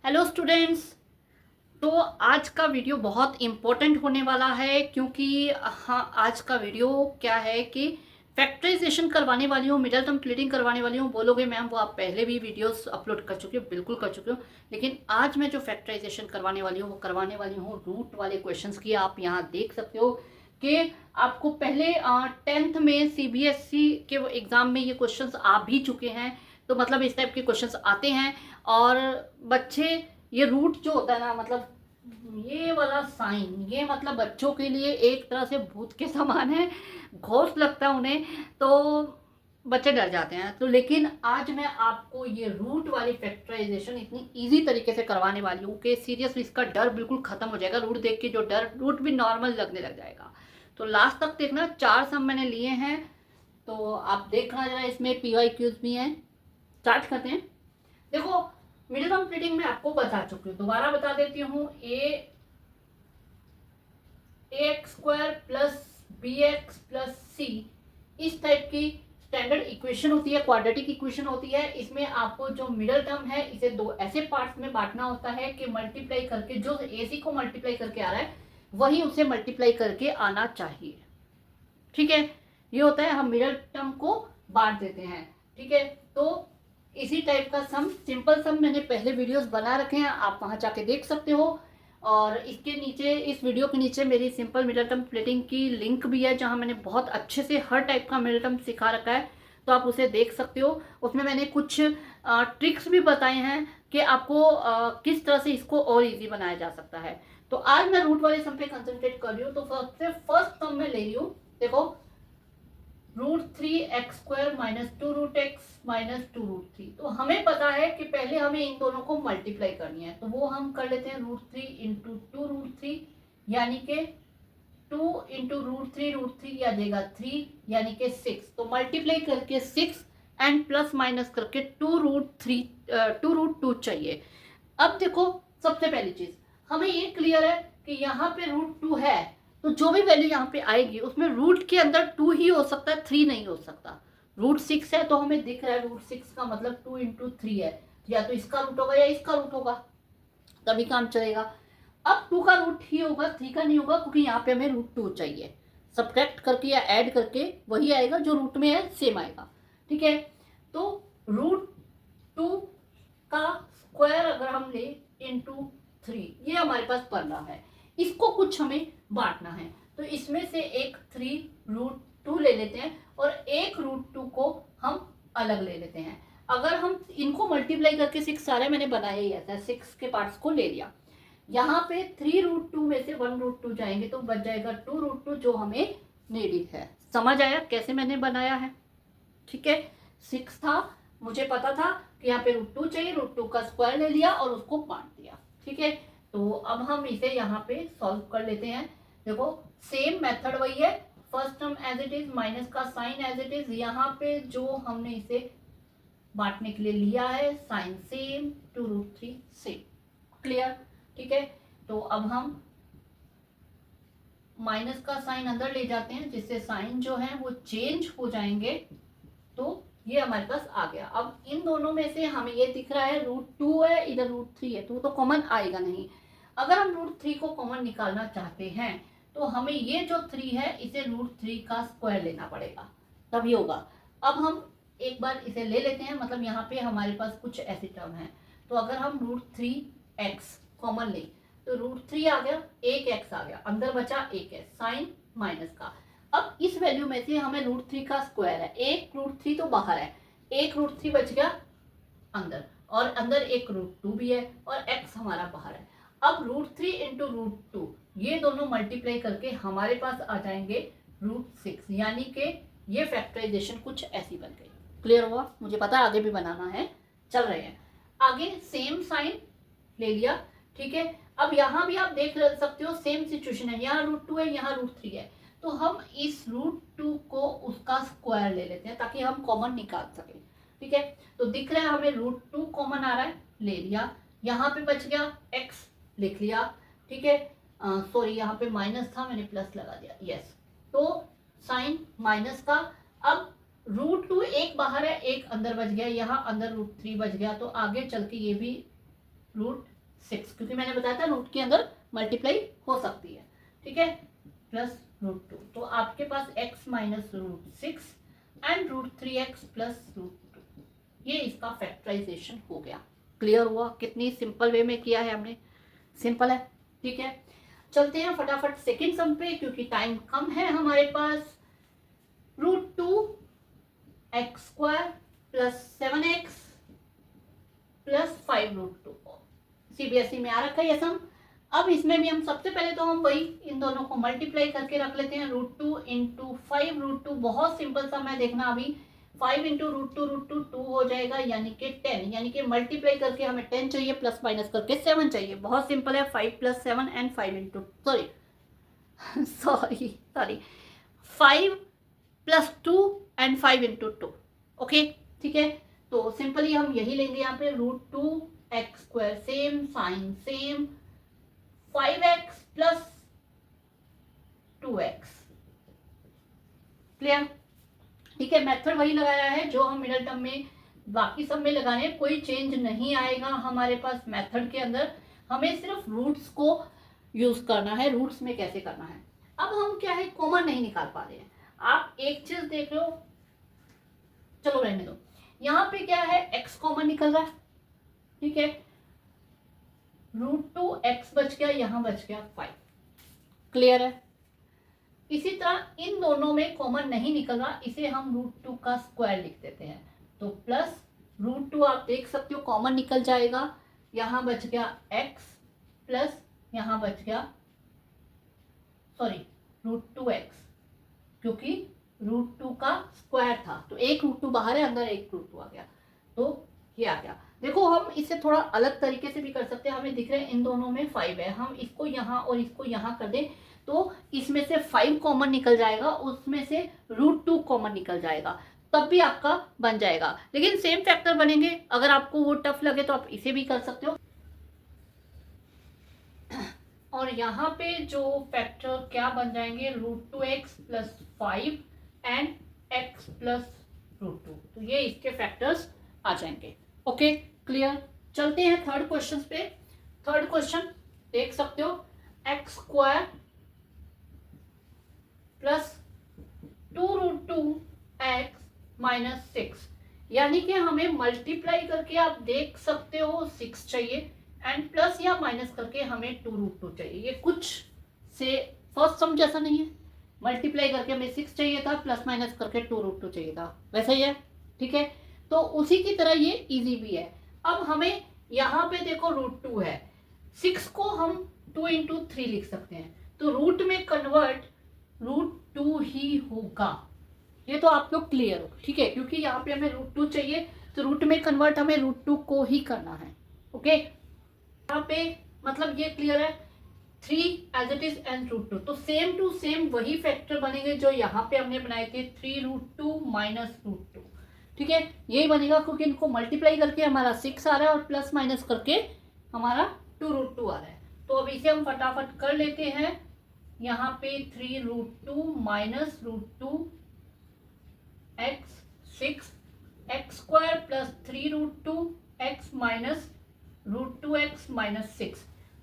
Hello students. तो आज का वीडियो बहुत इम्पोर्टेंट होने वाला है क्योंकि हाँ, आज का वीडियो क्या है कि फैक्टराइजेशन करवाने वाली हूँ, मिडल टर्म स्प्लिटिंग करवाने वाली हूँ। बोलोगे मैम वो आप पहले भी वीडियोस अपलोड कर चुके हो, बिल्कुल कर चुके हो, लेकिन आज मैं जो फैक्टराइजेशन करवाने वाली हूँ वो करवाने वाली हूँ रूट वाले क्वेश्चंस की। आप यहाँ देख सकते हो कि आपको पहले 10th में सीबीएसई के एग्ज़ाम में ये क्वेश्चंस आ भी चुके हैं। तो मतलब इस टाइप के क्वेश्चंस आते हैं और बच्चे ये रूट जो होता है ना, मतलब ये वाला साइन, ये मतलब बच्चों के लिए एक तरह से भूत के समान है, घोष लगता है उन्हें। तो बच्चे डर जाते हैं। तो लेकिन आज मैं आपको ये रूट वाली फैक्टराइजेशन इतनी इजी तरीके से करवाने वाली हूँ कि सीरियसली इसका डर बिल्कुल खत्म हो जाएगा। रूट देख के जो डर, रूट भी नॉर्मल लगने लग जाएगा। तो लास्ट तक देखना, 4 सम मैंने लिए हैं, तो आप देखना जरा, इसमें PYQs भी हैं। स्टार्ट करते हैं। देखो, मिडिल टर्म स्प्लिटिंग में आपको बता चुकी हूँ, दोबारा बता देती हूँ। ax square plus bx plus c इस टाइप की स्टैंडर्ड इक्वेशन होती है, क्वाड्रेटिक इक्वेशन होती है। इसमें आपको जो मिडिल टर्म है इसे दो ऐसे पार्ट्स में बांटना होता है कि मल्टीप्लाई करके जो ac को मल्टीप्लाई करके आ रहा है वही उसे मल्टीप्लाई करके आना चाहिए। ठीक है, ये होता है, हम मिडिल टर्म को बांट देते हैं। ठीक है, तो इसी टाइप का सम, सिंपल सम मैंने पहले वीडियोस बना रखे हैं, आप वहां जाके देख सकते हो। और इसके नीचे, इस वीडियो के नीचे मेरी सिंपल मिडिल टर्म स्प्लिटिंग की लिंक भी है जहां मैंने बहुत अच्छे से हर टाइप का मिडिल टर्म सिखा रखा है, तो आप उसे देख सकते हो। उसमें मैंने कुछ ट्रिक्स भी बताए हैं कि आपको किस तरह से इसको और इजी बनाया जा सकता है। तो आज मैं रूट वाले सम पे कंसंट्रेट कर रही हूँ। तो सबसे फर्स्ट सम में ले रही हूँ, देखो, √3x² माइनस 2√x माइनस 2√3। तो हमें पता है कि पहले हमें इन दोनों को मल्टीप्लाई करनी है, तो वो हम कर लेते हैं। √3 इंटू 2√3 यानी कि 2 इंटू √3 आ जाएगा 3 यानी कि 6। तो मल्टीप्लाई करके 6 एंड प्लस माइनस करके 2√2 चाहिए। अब देखो, सबसे पहली चीज हमें ये क्लियर है कि यहाँ पे √2 है, तो जो भी वैल्यू यहाँ पे आएगी उसमें रूट के अंदर 2 ही हो सकता है, 3 नहीं हो सकता। √6 है तो हमें दिख रहा है √6 का मतलब 2 इंटू 3 है, या तो इसका रूट होगा या इसका रूट होगा, तभी काम चलेगा। अब 2 का रूट ही होगा, 3 का नहीं होगा, क्योंकि यहाँ पे हमें √2 चाहिए। सब्ट्रैक्ट करके या ऐड करके वही आएगा जो रूट में है, सेम आएगा। ठीक है, तो √2 का स्क्वायर अगर हम ले इंटू 3, ये हमारे पास बन रहा है। इसको कुछ हमें बांटना है, तो इसमें से एक 3√2 ले लेते हैं और एक √2 को हम अलग ले लेते हैं। अगर हम इनको मल्टीप्लाई करके 6 सारे मैंने बनाया ही ऐसा, 6 के पार्ट्स को ले लिया। यहाँ पे 3√2 में से 1√2 जाएंगे तो बच जाएगा 2√2 जो हमें नीडिड है। समझ आया कैसे मैंने बनाया है? ठीक है, 6 था, मुझे पता था कि यहाँ पे √2 चाहिए, √2 का स्क्वायर ले लिया और उसको बांट दिया। ठीक है, तो अब हम इसे यहाँ पे सॉल्व कर लेते हैं। देखो, सेम मेथड वही है, first term as it is, minus का साइन एज इट इज। यहाँ पे जो हमने इसे बांटने के लिए लिया है साइन सेम, 2√3 सेम, क्लियर। ठीक है, तो अब हम माइनस का साइन अंदर ले जाते हैं जिससे साइन जो है वो चेंज हो जाएंगे, तो ये हमारे पास आ गया। अब इन दोनों में से हमें ये दिख रहा है √2 है, इधर √3 है, तो कॉमन आएगा नहीं। अगर हम √3 को कॉमन निकालना चाहते हैं तो हमें ये जो 3 है इसे √3 का स्क्वायर लेना पड़ेगा, तभी होगा। अब हम एक बार इसे ले लेते हैं, मतलब यहाँ पे हमारे पास कुछ ऐसी टर्म है। तो अगर हम √3x कॉमन ले तो √3 आ गया, एक x आ गया, अंदर बचा एक है साइन माइनस का। अब इस वैल्यू में से हमें √3 का स्क्वायर है, एक √3 तो बाहर है, एक √3 बच गया अंदर, और अंदर एक √2 भी है और x हमारा बाहर है। अब √3 इंटू √2 ये दोनों मल्टीप्लाई करके हमारे पास आ जाएंगे √6, यानी कि ये फैक्टराइजेशन कुछ ऐसी बन गई। क्लियर हुआ? मुझे पता आगे भी बनाना है, चल रहे हैं आगे। सेम साइन ले लिया, ठीक है। अब यहाँ भी आप देख सकते हो सेम सिचुएशन है, यहाँ √2 है, यहाँ √3 है, तो हम इस √2 को उसका स्क्वायर ले लेते हैं ताकि हम कॉमन निकाल सकें। ठीक है, तो दिख रहा है हमें √2 कॉमन आ रहा है, ले लिया। यहाँ पे बच गया x, लिख लिया। ठीक है, सॉरी यहाँ पे माइनस था, मैंने प्लस लगा दिया, यस। तो साइन माइनस का, अब √2 एक बाहर है, एक अंदर बच गया, यहाँ अंदर √3 बच गया, तो आगे चल के ये भी 6, क्योंकि मैंने बताया था रूट के अंदर मल्टीप्लाई हो सकती है, ठीक है, प्लस √2। तो आपके पास x minus √6 and √3x plus √2, ये इसका फैक्टराइजेशन हो गया। क्लियर हुआ? कितनी सिंपल वे में किया है हमने, सिंपल है, ठीक है। चलते हैं फटाफट सेकेंड सम पे, क्योंकि टाइम कम है हमारे पास। √2x² plus 7x plus 5√2, CBSE में आ रखा है ये सम। अब इसमें भी हम सबसे पहले तो हम वही इन दोनों को मल्टीप्लाई करके रख लेते हैं। √2 इंटू 5√2, बहुत सिंपल सम है, देखना अभी। 5 इंटू √2 2 हो जाएगा, यानी कि 10, यानी कि मल्टीप्लाई करके हमें 10 चाहिए, प्लस माइनस करके 7 चाहिए। बहुत सिंपल है, 5 plus 7 and 5 into sorry 5 plus 2 and 5 into 2, okay, ठीक है। तो सिंपली हम यही लेंगे यहाँ पे, √2x² same, sign same, 5x plus 2x, clear, ठीक है। मेथड वही लगाया है जो हम मिडिल टर्म में बाकी सब में लगाए हैं, कोई चेंज नहीं आएगा हमारे पास मेथड के अंदर। हमें सिर्फ रूट्स को यूज करना है, रूट्स में कैसे करना है। अब हम क्या है, कॉमन नहीं निकाल पा रहे हैं। आप एक चीज देख लो, चलो रहने दो, यहाँ पे क्या है, x कॉमन निकल रहा है, ठीक है, √2x बच गया, यहां बच गया 5, क्लियर है। इसी तरह इन दोनों में कॉमन नहीं निकल रहा, इसे हम √2 का स्क्वायर लिख देते हैं। तो प्लस √2 आप देख सकते हो कॉमन निकल जाएगा, यहां बच गया x प्लस यहां बच गया √2x, क्योंकि √2 का स्क्वायर था, तो एक √2 बाहर है, अंदर एक √2 आ गया, तो ये आ गया। देखो हम इसे थोड़ा अलग तरीके से भी कर सकते हैं। हमें दिख रहा है इन दोनों में 5 है, हम इसको यहाँ और इसको यहाँ कर दें तो इसमें से 5 कॉमन निकल जाएगा, उसमें से √2 कॉमन निकल जाएगा, तब भी आपका बन जाएगा। लेकिन सेम फैक्टर बनेंगे, अगर आपको वो टफ लगे तो आप इसे भी कर सकते हो। और यहाँ पे जो फैक्टर क्या बन जाएंगे, √2x plus 5 and x plus √2, तो ये इसके फैक्टर्स आ जाएंगे, ओके, क्लियर। चलते हैं थर्ड क्वेश्चन पे। थर्ड क्वेश्चन देख सकते हो, x² प्लस 2√2x माइनस 6, यानी कि हमें मल्टीप्लाई करके आप देख सकते हो 6 चाहिए, एंड प्लस या माइनस करके हमें 2√2 चाहिए। ये कुछ से फर्स्ट सम जैसा नहीं है, मल्टीप्लाई करके हमें 6 चाहिए था, प्लस माइनस करके 2√2 चाहिए था, वैसा ही है, ठीक है। तो उसी की तरह ये इजी भी है। अब हमें यहाँ पे देखो √2 है, 6 को हम 2 इंटू 3 लिख सकते हैं, तो रूट में कन्वर्ट √2 ही होगा, ये तो आप लोग क्लियर हो, ठीक है, क्योंकि यहाँ पे हमें √2 चाहिए, तो रूट में कन्वर्ट हमें √2 को ही करना है, ओके। यहाँ पे मतलब ये क्लियर है, 3 एज इट इज एंड √2, तो सेम टू सेम वही फैक्टर बनेंगे जो यहाँ पे हमने बनाए थे, 3√2 माइनस √2, ठीक है, यही बनेगा, क्योंकि इनको मल्टीप्लाई करके हमारा 6 आ रहा है और प्लस माइनस करके हमारा 2√2 आ रहा है। तो अब इसे हम फटाफट कर लेते हैं। यहाँ पे 3√2 minus √2 x 6 x² plus 3√2 x minus √2x minus 6।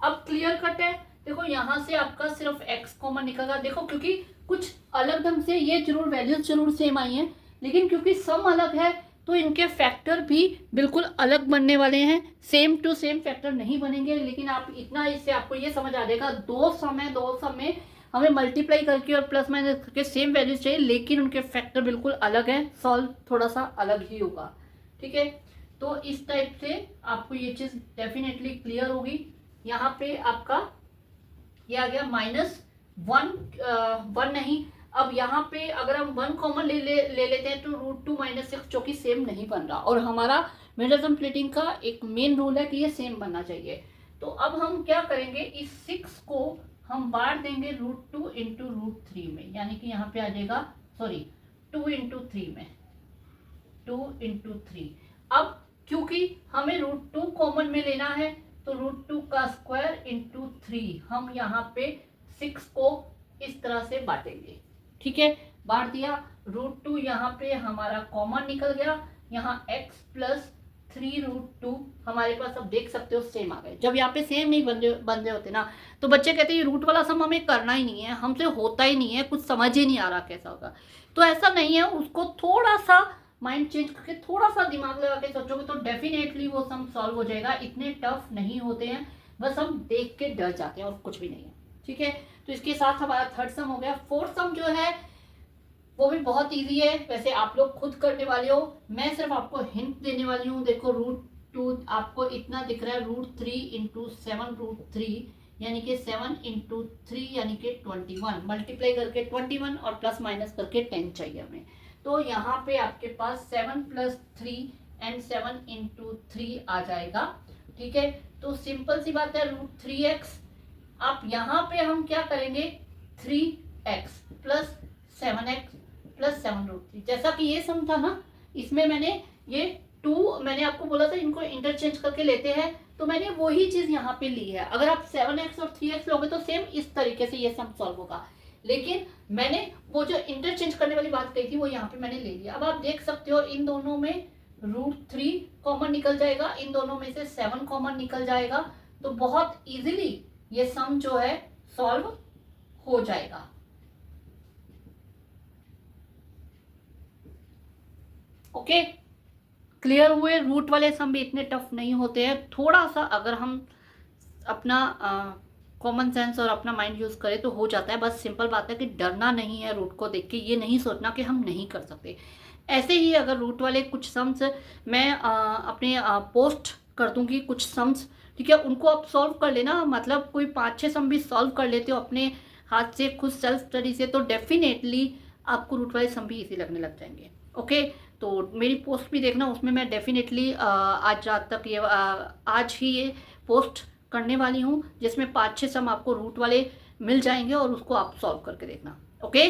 अब क्लियर कट है, देखो यहाँ से आपका सिर्फ x कॉमन निकलेगा। देखो क्योंकि कुछ अलग ढंग से ये जरूर वैल्यूज जरूर सेम आई हैं, लेकिन क्योंकि सम अलग है तो इनके फैक्टर भी बिल्कुल अलग बनने वाले हैं, सेम टू सेम फैक्टर नहीं बनेंगे। लेकिन आप इतना, इससे आपको ये समझ आ जाएगा, दो सम में हमें मल्टीप्लाई करके और प्लस माइनस करके सेम वैल्यूज चाहिए, लेकिन उनके फैक्टर बिल्कुल अलग हैं, सॉल्व थोड़ा सा अलग ही होगा, ठीक है। तो इस टाइप से आपको ये चीज़ डेफिनेटली क्लियर होगी। यहाँ पे आपका ये आ गया -1 नहीं, अब यहाँ पे अगर हम 1 कॉमन ले लेते हैं तो √2 माइनस 6, जो कि सेम नहीं बन रहा, और हमारा मिडिल टर्म स्प्लिटिंग का एक मेन रूल है कि ये सेम बनना चाहिए। तो अब हम क्या करेंगे, इस 6 को हम बांट देंगे √2 इंटू √3 में, यानी कि यहाँ पे आ जाएगा 2 इंटू 3 में, 2 इंटू 3। अब क्योंकि हमें √2 कॉमन में लेना है, तो √2 का स्क्वायर इंटू 3, हम यहाँ पे 6 को इस तरह से बांटेंगे, ठीक है, बांट दिया। √2 यहाँ पे हमारा कॉमन निकल गया, यहाँ x प्लस 3√2 हमारे पास अब देख सकते हो सेम आ गए। जब यहाँ पे सेम नहीं बन रहे होते ना तो बच्चे कहते हैं रूट वाला सम हमें करना ही नहीं है, हमसे होता ही नहीं है, कुछ समझ ही नहीं आ रहा कैसा होगा। तो ऐसा नहीं है, उसको थोड़ा सा माइंड चेंज करके थोड़ा सा दिमाग लगा के सोचोगे तो डेफिनेटली वो सम सॉल्व हो जाएगा। इतने टफ नहीं होते हैं, बस हम देख के डर जाते हैं और कुछ भी नहीं है। ठीक है, तो इसके साथ हमारा थर्ड सम हो गया। फोर्थ सम जो है वो भी बहुत इजी है, वैसे आप लोग खुद करने वाले हो, मैं सिर्फ आपको हिंट देने वाली हूँ। देखो √2 आपको इतना दिख रहा है, √3 इंटू 7√3 यानी कि 7 इंटू 3 यानी कि 21, मल्टीप्लाई करके 21 और प्लस माइनस करके 10 चाहिए हमें। तो यहाँ पे आपके पास 7 + 3 एंड 7 इंटू 3 आ जाएगा। ठीक है, तो सिंपल सी बात है, √3x। आप यहाँ पे हम क्या करेंगे, 3x प्लस 7x प्लस 7√3। जैसा कि ये सम था ना, इसमें मैंने ये 2 मैंने आपको बोला था इनको इंटरचेंज करके लेते हैं, तो मैंने वही चीज यहाँ पे ली है। अगर आप 7x और 3x लोगे तो सेम इस तरीके से ये सम सॉल्व होगा, लेकिन मैंने वो जो इंटरचेंज करने वाली बात कही थी वो यहाँ पे मैंने ले लिया। अब आप देख सकते हो इन दोनों में √3 कॉमन निकल जाएगा, इन दोनों में से 7 कॉमन निकल जाएगा, तो बहुत इजीली ये सम जो है सॉल्व हो जाएगा। ओके, क्लियर हुए? रूट वाले सम भी इतने टफ नहीं होते हैं, थोड़ा सा अगर हम अपना कॉमन सेंस और अपना माइंड यूज़ करें तो हो जाता है। बस सिंपल बात है कि डरना नहीं है रूट को देख के, ये नहीं सोचना कि हम नहीं कर सकते। ऐसे ही अगर रूट वाले कुछ सम्स मैं अपने पोस्ट कर दूंगी कुछ सम्स, ठीक है, उनको आप सॉल्व कर लेना। मतलब कोई 5-6 सम भी सॉल्व कर लेते हो अपने हाथ से, खुद सेल्फ स्टडी से, तो डेफिनेटली आपको रूट वाले सम भी इजी लगने लग जाएंगे। ओके, तो मेरी पोस्ट भी देखना, उसमें मैं डेफिनेटली आज रात तक ये आज ही ये पोस्ट करने वाली हूँ, जिसमें 5-6 सम आपको रूट वाले मिल जाएंगे और उसको आप सॉल्व करके देखना। ओके।